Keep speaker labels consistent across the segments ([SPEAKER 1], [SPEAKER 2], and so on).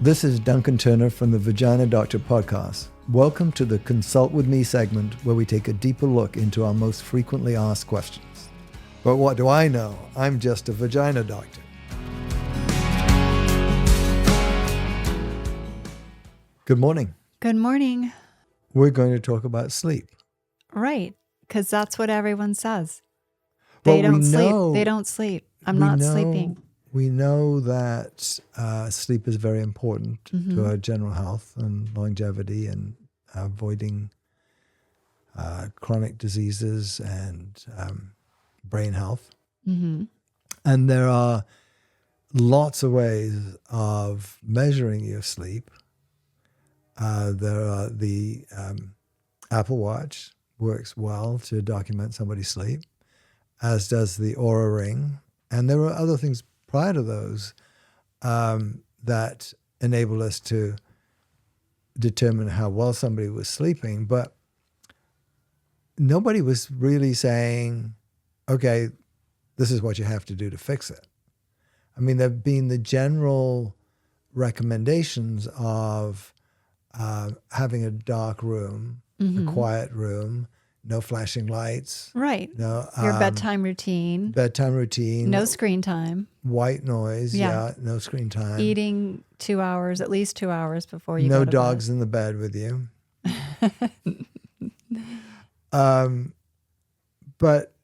[SPEAKER 1] This is Duncan Turner from the Vagina Doctor podcast. Welcome to the Consult With Me segment where we take a deeper look into our most frequently asked questions. But what do I know? I'm just a vagina doctor. Good morning.
[SPEAKER 2] Good morning.
[SPEAKER 1] We're going to talk about sleep.
[SPEAKER 2] Right, because that's what everyone says. They don't sleep. They don't sleep. I'm not sleeping.
[SPEAKER 1] We know that sleep is very important to our general health and longevity and avoiding chronic diseases and brain health. Mm-hmm. And there are lots of ways of measuring your sleep. There are the Apple Watch works well to document somebody's sleep, as does the Oura Ring. And there are other things prior to those that enable us to determine how well somebody was sleeping. But nobody was really saying, okay, this is what you have to do to fix it. I mean, there have been the general recommendations of having a dark room, a quiet room, no flashing lights.
[SPEAKER 2] Right.
[SPEAKER 1] No,
[SPEAKER 2] your bedtime routine.
[SPEAKER 1] Bedtime routine.
[SPEAKER 2] No screen time.
[SPEAKER 1] White noise. Yeah. No screen time.
[SPEAKER 2] Eating 2 hours, at least 2 hours before you
[SPEAKER 1] go
[SPEAKER 2] to
[SPEAKER 1] bed. No dogs in the bed with you. But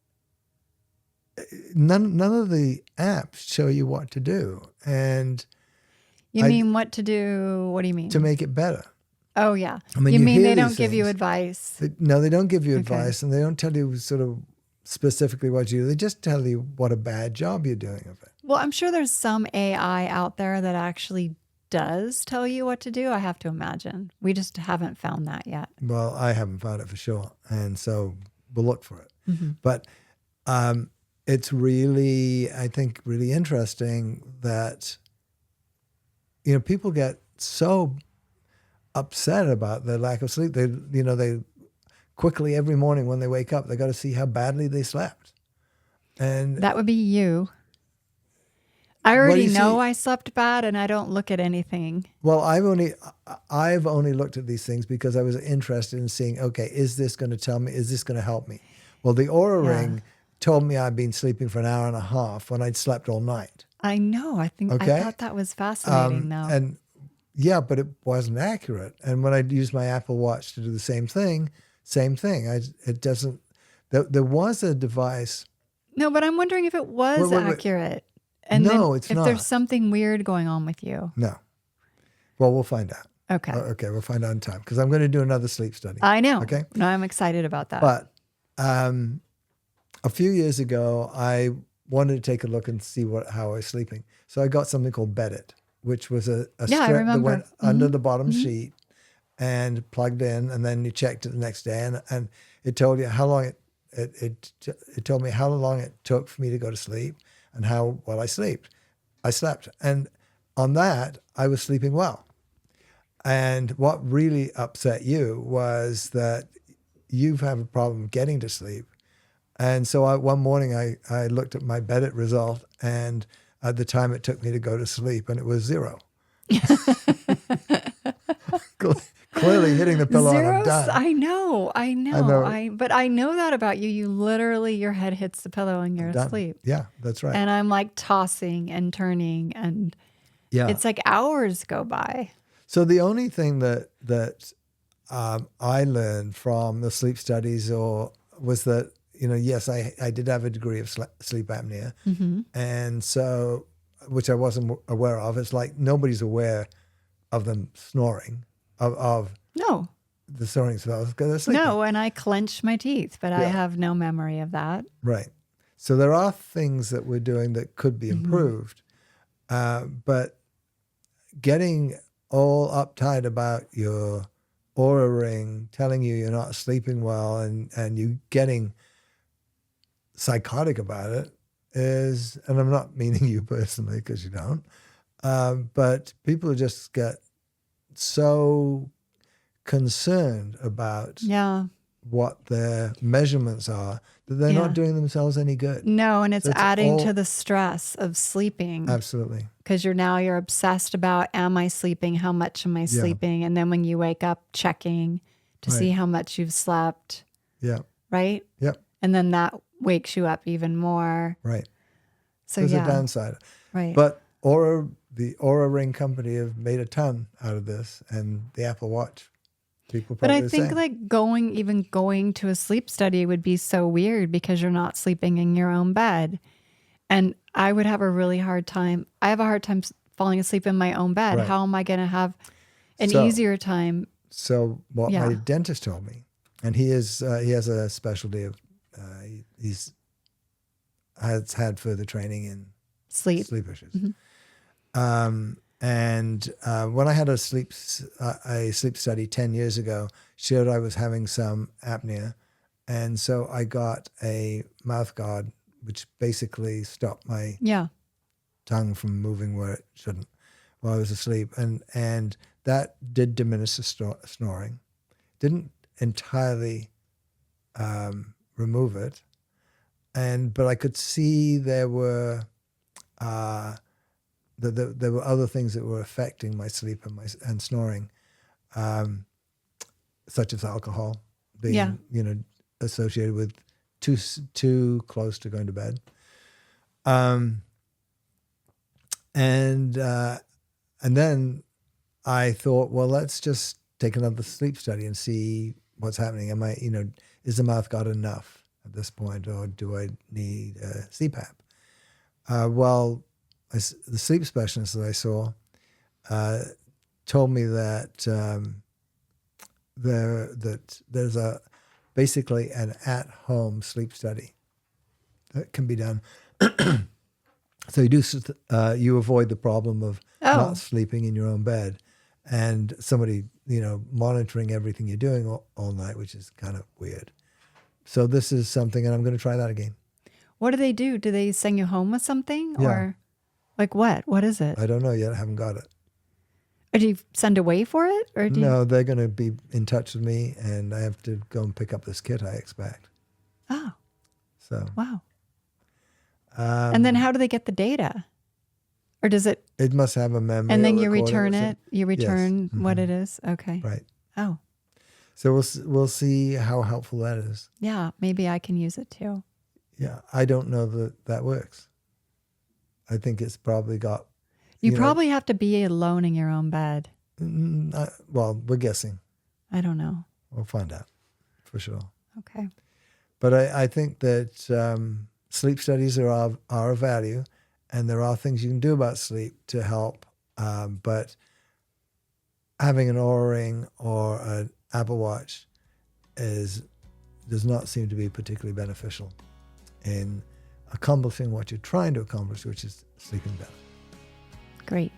[SPEAKER 1] none of the apps show you what to do. And
[SPEAKER 2] you mean what to do? What do you mean?
[SPEAKER 1] To make it better.
[SPEAKER 2] Oh, yeah.
[SPEAKER 1] I mean,
[SPEAKER 2] you mean they don't
[SPEAKER 1] things.
[SPEAKER 2] give you advice?
[SPEAKER 1] No, they don't give you advice, and they don't tell you sort of specifically what you do. They just tell you what a bad job you're doing of it.
[SPEAKER 2] Well, I'm sure there's some AI out there that actually does tell you what to do, I have to imagine. We just haven't found that yet.
[SPEAKER 1] Well, I haven't found it for sure, and so we'll look for it. Mm-hmm. But it's really, I think, really interesting that, people get so upset about their lack of sleep. They quickly every morning when they wake up, they got to see how badly they slept. And
[SPEAKER 2] that would be you. I already know I slept bad, and I don't look at anything.
[SPEAKER 1] Well, I've only looked at these things because I was interested in seeing, okay, is this going to tell me? Is this going to help me? Well, the Oura Ring told me I'd been sleeping for an hour and a half when I'd slept all night.
[SPEAKER 2] I know. I thought that was fascinating, though.
[SPEAKER 1] And yeah, but it wasn't accurate. And when I used my Apple Watch to do the same thing. It doesn't. There was a device.
[SPEAKER 2] No, but I'm wondering if it was accurate. And
[SPEAKER 1] no, it's
[SPEAKER 2] if
[SPEAKER 1] not.
[SPEAKER 2] There's something weird going on with you.
[SPEAKER 1] No. Well, we'll find out.
[SPEAKER 2] Okay.
[SPEAKER 1] Okay, we'll find out in time because I'm going to do another sleep study.
[SPEAKER 2] I know.
[SPEAKER 1] Okay.
[SPEAKER 2] No, I'm excited about that.
[SPEAKER 1] But a few years ago, I wanted to take a look and see how I was sleeping. So I got something called Bedit, which was a strip that went under the bottom sheet and plugged in, and then you checked it the next day, and it told you how long it told me how long it took for me to go to sleep and how well I slept. And on that, I was sleeping well. And what really upset you was that you have a problem getting to sleep. And so one morning I looked at my Bedit result, and at the time it took me to go to sleep, and it was 0. Clearly hitting the pillow and I'm done.
[SPEAKER 2] I know. But I know that about you. You literally, your head hits the pillow and you're asleep.
[SPEAKER 1] Yeah, that's right.
[SPEAKER 2] And I'm like tossing and turning, and it's like hours go by.
[SPEAKER 1] So the only thing that I learned from the sleep studies was that, yes, I did have a degree of sleep apnea. Mm-hmm. And so, which I wasn't aware of. It's like nobody's aware of them snoring, of the snoring spells because they're sleeping.
[SPEAKER 2] No, and I clench my teeth, but I have no memory of that.
[SPEAKER 1] Right. So there are things that we're doing that could be improved. But getting all uptight about your Oura Ring telling you you're not sleeping well and you getting psychotic about it is, and I'm not meaning you personally because you don't, but people just get so concerned about what their measurements are, that they're not doing themselves any good.
[SPEAKER 2] No, and it's adding to the stress of sleeping.
[SPEAKER 1] Absolutely.
[SPEAKER 2] Because you're obsessed about, am I sleeping? How much am I sleeping? And then when you wake up, checking to see how much you've slept.
[SPEAKER 1] Yeah.
[SPEAKER 2] Right?
[SPEAKER 1] Yep.
[SPEAKER 2] And then that wakes you up even more.
[SPEAKER 1] Right.
[SPEAKER 2] So
[SPEAKER 1] there's a downside.
[SPEAKER 2] Right.
[SPEAKER 1] But the Oura Ring company have made a ton out of this, and the Apple Watch. People probably
[SPEAKER 2] But I think like going to a sleep study would be so weird because you're not sleeping in your own bed. And I would have a really hard time. I have a hard time falling asleep in my own bed. Right. How am I going to have an easier time?
[SPEAKER 1] So what my dentist told me, and he has a specialty of has had further training in sleep issues. Mm-hmm. And when I had a sleep study 10 years ago, showed I was having some apnea, and so I got a mouth guard, which basically stopped my tongue from moving where it shouldn't while I was asleep, and that did diminish the snoring. Didn't entirely remove it, but I could see there were there were other things that were affecting my sleep and snoring, such as alcohol being associated with too close to going to bed, and then I thought, well, let's just take another sleep study and see what's happening. Is the mouth guard enough at this point, or do I need a CPAP? The sleep specialist that I saw told me that there's basically an at-home sleep study that can be done. So you avoid the problem of not sleeping in your own bed, and somebody monitoring everything you're doing all night, which is kind of weird. So this is something, and I'm going to try that again.
[SPEAKER 2] What do they do? Do they send you home with something, or like what? What is it?
[SPEAKER 1] I don't know yet. I haven't got it.
[SPEAKER 2] Or do you send away for it, or
[SPEAKER 1] no? They're going to be in touch with me, and I have to go and pick up this kit, I expect.
[SPEAKER 2] Oh.
[SPEAKER 1] So.
[SPEAKER 2] Wow. And then how do they get the data? Or does it?
[SPEAKER 1] It must have a memory.
[SPEAKER 2] And then you return it. You return what it is. Okay.
[SPEAKER 1] Right.
[SPEAKER 2] Oh.
[SPEAKER 1] So we'll see how helpful that is.
[SPEAKER 2] Yeah, maybe I can use it too.
[SPEAKER 1] Yeah, I don't know that works. I think it's probably got.
[SPEAKER 2] You probably have to be alone in your own bed.
[SPEAKER 1] Well, we're guessing.
[SPEAKER 2] I don't know.
[SPEAKER 1] We'll find out for sure.
[SPEAKER 2] Okay.
[SPEAKER 1] But I think that sleep studies are of value, and there are things you can do about sleep to help. But having an Oura Ring or an Apple Watch does not seem to be particularly beneficial in accomplishing what you're trying to accomplish, which is sleeping better.
[SPEAKER 2] Great.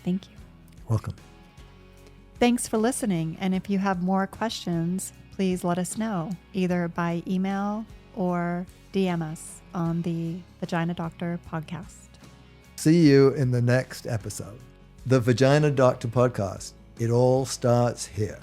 [SPEAKER 2] Thank you.
[SPEAKER 1] Welcome.
[SPEAKER 2] Thanks for listening. And if you have more questions, please let us know, either by email or DM us on the Vagina Doctor podcast.
[SPEAKER 1] See you in the next episode. The Vagina Doctor podcast. It all starts here.